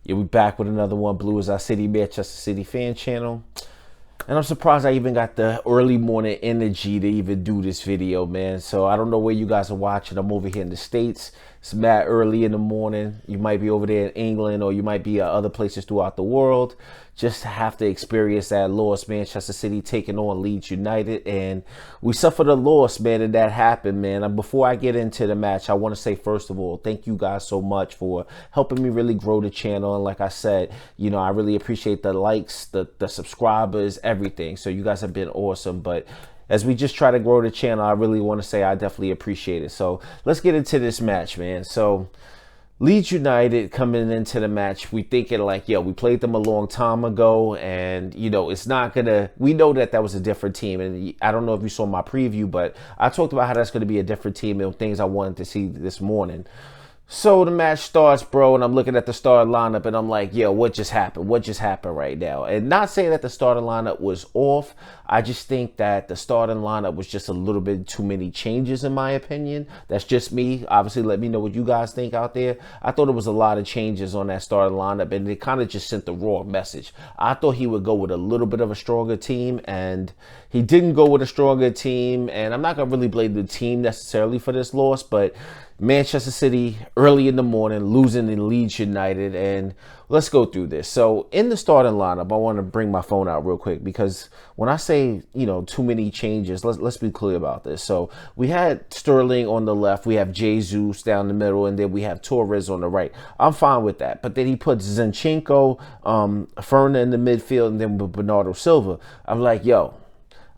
Yeah, we back with another one. Blue is our city, Manchester City fan channel. And I'm surprised I even got the early morning energy to even do this video, man. So I don't know where you guys are watching. I'm over here in the States. It's mad early in the morning. You might be over there in England, or you might be at other places throughout the world. Just to have to experience that loss, Manchester City taking on Leeds United. And we suffered a loss, man, and that happened, man. And before I get into the match, I want to say, first of all, thank you guys so much for helping me really grow the channel. And like I said, you know, I really appreciate the likes, the subscribers, everything. So you guys have been awesome. But as we just try to grow the channel, I really want to say I definitely appreciate it. So let's get into this match, man. So Leeds United coming into the match, we thinking like, yo, we played them a long time ago, and you know, it's not gonna, we know that that was a different team. And I don't know if you saw my preview, but I talked about how that's going to be a different team and things I wanted to see this morning. So the match starts, bro, and I'm looking at the starting lineup, and I'm like, yo, what just happened? What just happened right now? And not saying that the starting lineup was off. I just think that the starting lineup was just a little bit too many changes, in my opinion. That's just me. Obviously, let me know what you guys think out there. I thought it was a lot of changes on that starting lineup, and it kind of just sent the wrong message. I thought he would go with a little bit of a stronger team, and he didn't go with a stronger team. And I'm not going to really blame the team necessarily for this loss, but Manchester City early in the morning losing in Leeds United, and let's go through this. So in the starting lineup, I want to bring my phone out real quick, because when I say, you know, too many changes, let's be clear about this. So we had Sterling on the left, we have Jesus down the middle, and then we have Torres on the right. I'm fine with that, but then he puts Zinchenko, Ferner in the midfield, and then with Bernardo Silva. I'm like, yo,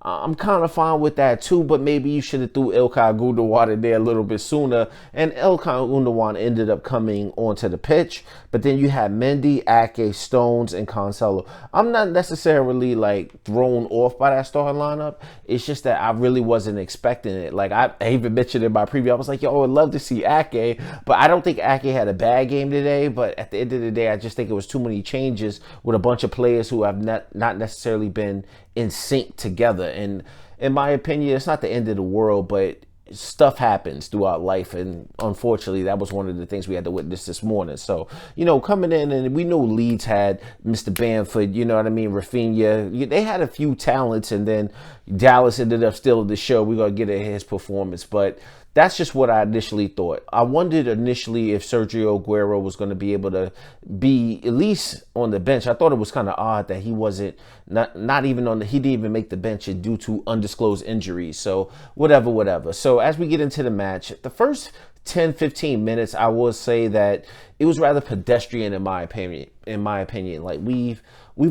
I'm kind of fine with that too, but maybe you should have threw Ilkay Gundogan in there a little bit sooner. And Ilkay Gundogan ended up coming onto the pitch. But then you had Mendy, Ake, Stones, and Cancelo. I'm not necessarily like thrown off by that starting lineup. It's just that I really wasn't expecting it. Like I even mentioned in my preview, I was like, yo, I'd love to see Ake, but I don't think Ake had a bad game today. But at the end of the day, I just think it was too many changes with a bunch of players who have not necessarily been in sync together. And in my opinion, it's not the end of the world, but stuff happens throughout life, and unfortunately that was one of the things we had to witness this morning. So, you know, coming in, and we know Leeds had Mr. Bamford, you know what I mean, Rafinha, they had a few talents, and then Dallas ended up stealing the show. We're gonna get at his performance, but that's just what I initially thought. I wondered initially if Sergio Aguero was going to be able to be at least on the bench. I thought it was kind of odd that he wasn't, not even on the, he didn't even make the bench due to undisclosed injuries. So whatever. So as we get into the match, the first 10-15 minutes, I will say that it was rather pedestrian in my opinion. Like we've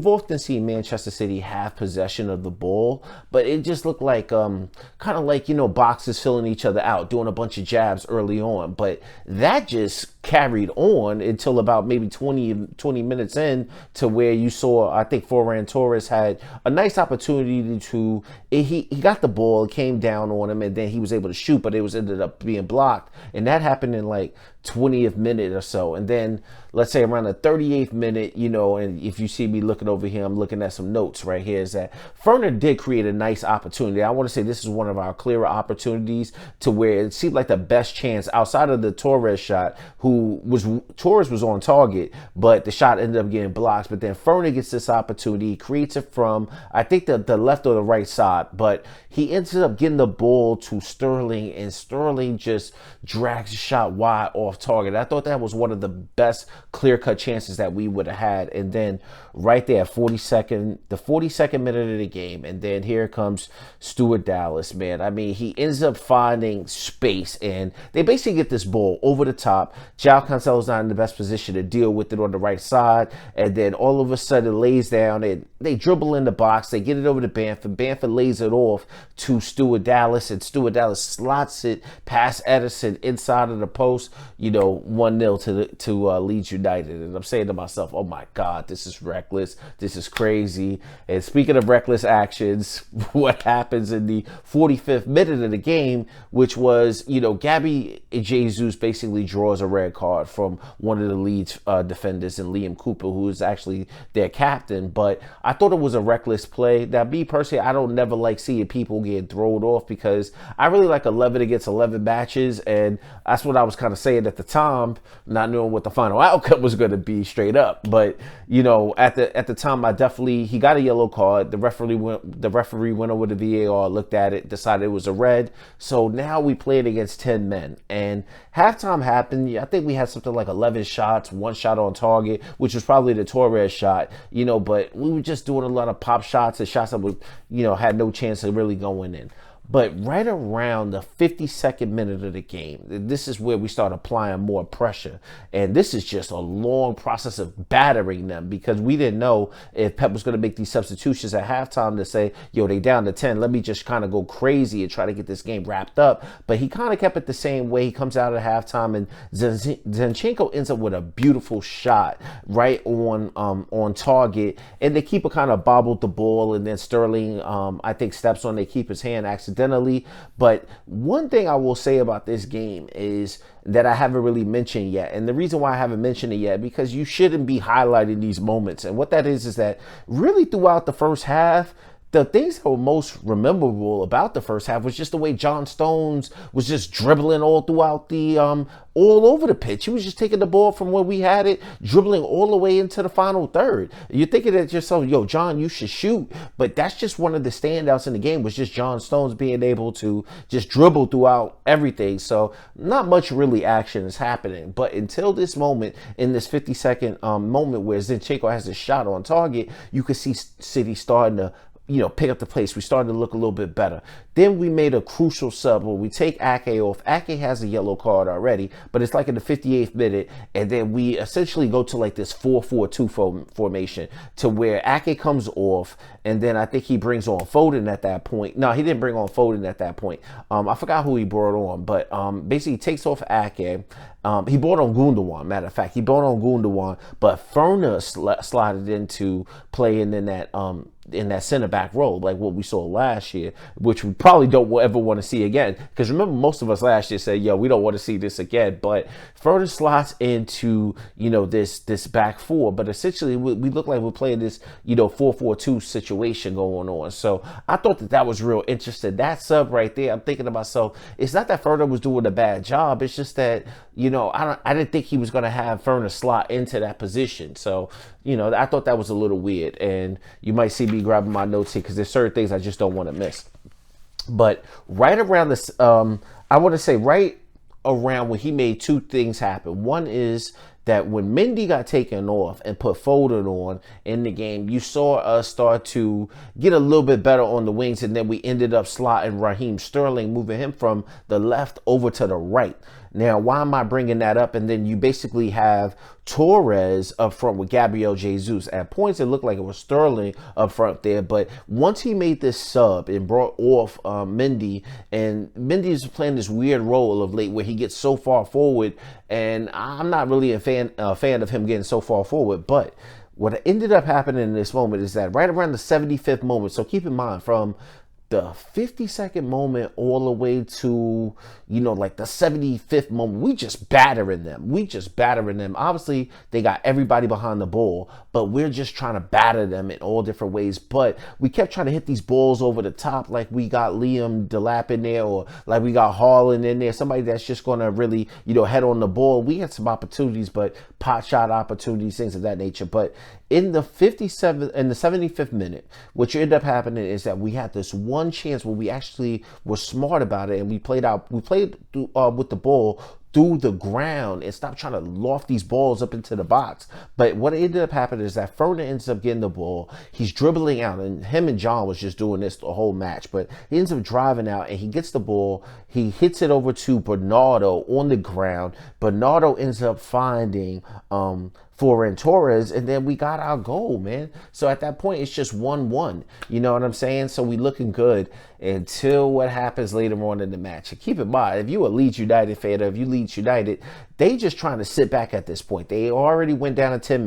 often seen Manchester City have possession of the ball, but it just looked like kind of like, you know, boxers filling each other out, doing a bunch of jabs early on. But that just carried on until about maybe 20 minutes in, to where you saw, I think Ferran Torres had a nice opportunity to, he got the ball, it came down on him, and then he was able to shoot, but it was ended up being blocked. And that happened in like 20th minute or so. And then let's say around the 38th minute, you know, and if you see me looking over here, I'm looking at some notes right here, is that Ferner did create a nice opportunity. I want to say this is one of our clearer opportunities, to where it seemed like the best chance outside of the Torres shot, Torres was on target, but the shot ended up getting blocked. But then Ferner gets this opportunity, creates it from, I think, the left or the right side, but he ends up getting the ball to Sterling, and Sterling just drags the shot wide off target. I thought that was one of the best clear-cut chances that we would have had. And then right there, the 42nd minute of the game, and then here comes Stuart Dallas, man. I mean, he ends up finding space, and they basically get this ball over the top. João Cancelo's not in the best position to deal with it on the right side, and then all of a sudden lays down, and they dribble in the box, they get it over to Bamford. Bamford lays it off to Stuart Dallas, and Stuart Dallas slots it past Edison inside of the post, you know, 1-0 to Leeds United. And I'm saying to myself, oh my God, this is reckless. This is crazy. And speaking of reckless actions, what happens in the 45th minute of the game, which was, you know, Gabby Jesus basically draws a red card from one of the Leeds defenders, and Liam Cooper, who is actually their captain. But I thought it was a reckless play. Now, me personally, I don't never like seeing people get thrown off, because I really like 11 against 11 matches, and that's what I was kind of saying at the time, not knowing what the final outcome was going to be straight up. But, you know, at the time, he got a yellow card. The referee went over to VAR, looked at it, decided it was a red. So now we played against 10 men. And halftime happened. I think we had something like 11 shots, 1 shot on target, which was probably the Torres shot, you know, but we were just doing a lot of pop shots and shots that would, you know, had no chance of really going in. But right around the 52nd minute of the game, this is where we start applying more pressure. And this is just a long process of battering them, because we didn't know if Pep was going to make these substitutions at halftime to say, yo, they down to 10. Let me just kind of go crazy and try to get this game wrapped up. But he kind of kept it the same way. He comes out at halftime, and Zinchenko ends up with a beautiful shot right on target. And the keeper kind of bobbled the ball, and then Sterling, I think, steps on the keeper's hand accidentally. But one thing I will say about this game is that I haven't really mentioned yet. And the reason why I haven't mentioned it yet, because you shouldn't be highlighting these moments. And what that is that really throughout the first half, the things that were most memorable about the first half was just the way John Stones was just dribbling all throughout all over the pitch. He was just taking the ball from where we had it, dribbling all the way into the final third. You're thinking to yourself, yo, John, you should shoot. But that's just one of the standouts in the game, was just John Stones being able to just dribble throughout everything. So not much really action is happening. But until this moment, in this 52nd moment where Zinchenko has a shot on target, you can see City starting to, you know, pick up the pace. We started to look a little bit better. Then we made a crucial sub where we take Ake off. Ake has a yellow card already, but it's like in the 58th minute, and then we essentially go to like this 4-4-2 formation to where Ake comes off, and then I think he brings on Foden at that point. No, he didn't bring on Foden at that point. I forgot who he brought on, but basically he takes off Ake. He brought on Gundogan, matter of fact. He brought on Gundogan, but Ferner slotted into playing in that center back role, like what we saw last year, which we probably don't ever want to see again. Because remember, most of us last year said, yo, we don't want to see this again. But Ferner slots into, you know, this back four. But essentially, we look like we're playing this, you know, 4-4-2 situation going on. So I thought that was real interesting. That sub right there, I'm thinking to myself, it's not that Ferner was doing a bad job. It's just that, you know, I didn't think he was going to have Ferner slot into that position. So, you know, I thought that was a little weird. And you might see me grabbing my notes here because there's certain things I just don't want to miss. But right around this, I want to say right around when he made 2 things happen. One is that when Mendy got taken off and put Foden on in the game, you saw us start to get a little bit better on the wings, and then we ended up slotting Raheem Sterling, moving him from the left over to the right. Now, why am I bringing that up? And then you basically have Torres up front with Gabriel Jesus. At points, it looked like it was Sterling up front there. But once he made this sub and brought off Mendy, and Mendy is playing this weird role of late where he gets so far forward, and I'm not really a fan of him getting so far forward. But what ended up happening in this moment is that right around the 75th moment, so keep in mind, from the 52nd moment all the way to, you know, like the 75th moment, we just battering them. Obviously, they got everybody behind the ball, but we're just trying to batter them in all different ways. But we kept trying to hit these balls over the top, like we got Liam Delap in there, or like we got Haaland in there, somebody that's just going to really, you know, head on the ball. We had some opportunities, but pot shot opportunities, things of that nature. But in the 75th minute, what ended up happening is that we had this one chance where we actually were smart about it, and we played with the ball through the ground and stopped trying to loft these balls up into the box. But what ended up happening is that Ferner ends up getting the ball. He's dribbling out, and him and John was just doing this the whole match. But he ends up driving out, and he gets the ball. He hits it over to Bernardo on the ground. Bernardo ends up finding Ferran Torres, and then we got our goal, man. So at that point, it's just 1-1. You know what I'm saying? So we looking good until what happens later on in the match. And keep in mind, if you a Leeds United fan, or if you Leeds United, they just trying to sit back at this point. They already went down to 10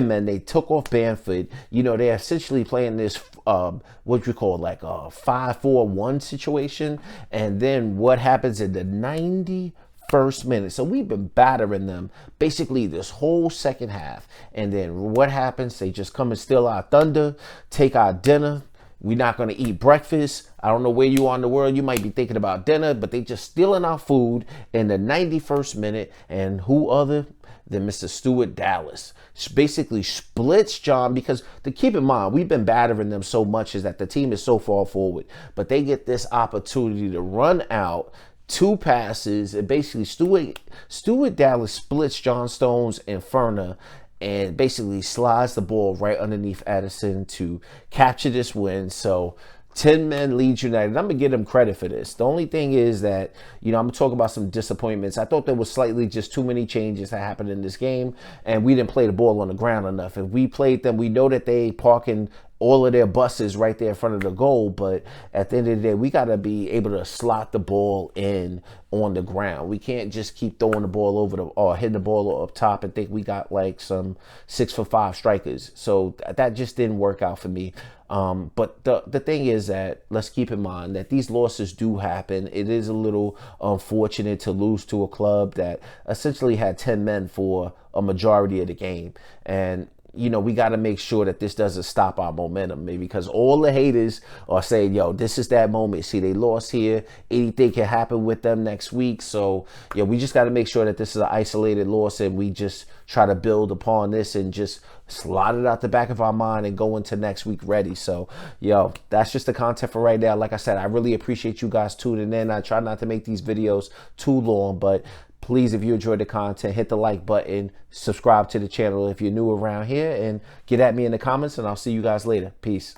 men. They took off Bamford. You know, they're essentially playing this, what you call like a 5-4-1 situation. And then what happens in the 91st minute? So we've been battering them basically this whole second half. And then what happens? They just come and steal our thunder, take our dinner, We're not going to eat breakfast. I don't know where you are in the world. You might be thinking about dinner, but they just stealing our food in the 91st minute. And who other than Mr. Stuart Dallas basically splits John, because to keep in mind, we've been battering them so much is that the team is so far forward, but they get this opportunity to run out 2 passes, and basically Stuart Dallas splits John Stones and Ferner and basically slides the ball right underneath Addison to capture this win. So 10 men Leeds United. I'm going to give them credit for this. The only thing is that, I'm going to talk about some disappointments. I thought there was slightly just too many changes that happened in this game, and we didn't play the ball on the ground enough. If we played them, we know that they parking all of their buses right there in front of the goal, but at the end of the day, we got to be able to slot the ball in on the ground. We can't just keep throwing the ball over or hitting the ball up top and think we got like some 6-for-5 strikers. So that just didn't work out for me. But the thing is that let's keep in mind that these losses do happen. It is a little unfortunate to lose to a club that essentially had 10 men for a majority of the game. And we got to make sure that this doesn't stop our momentum, maybe, because all the haters are saying, yo, this is that moment. See, they lost here. Anything can happen with them next week. So, we just got to make sure that this is an isolated loss, and we just try to build upon this and just slot it out the back of our mind and go into next week ready. So, that's just the content for right now. Like I said, I really appreciate you guys tuning in. I try not to make these videos too long, but please, if you enjoyed the content, hit the like button, subscribe to the channel if you're new around here, and get at me in the comments, and I'll see you guys later. Peace.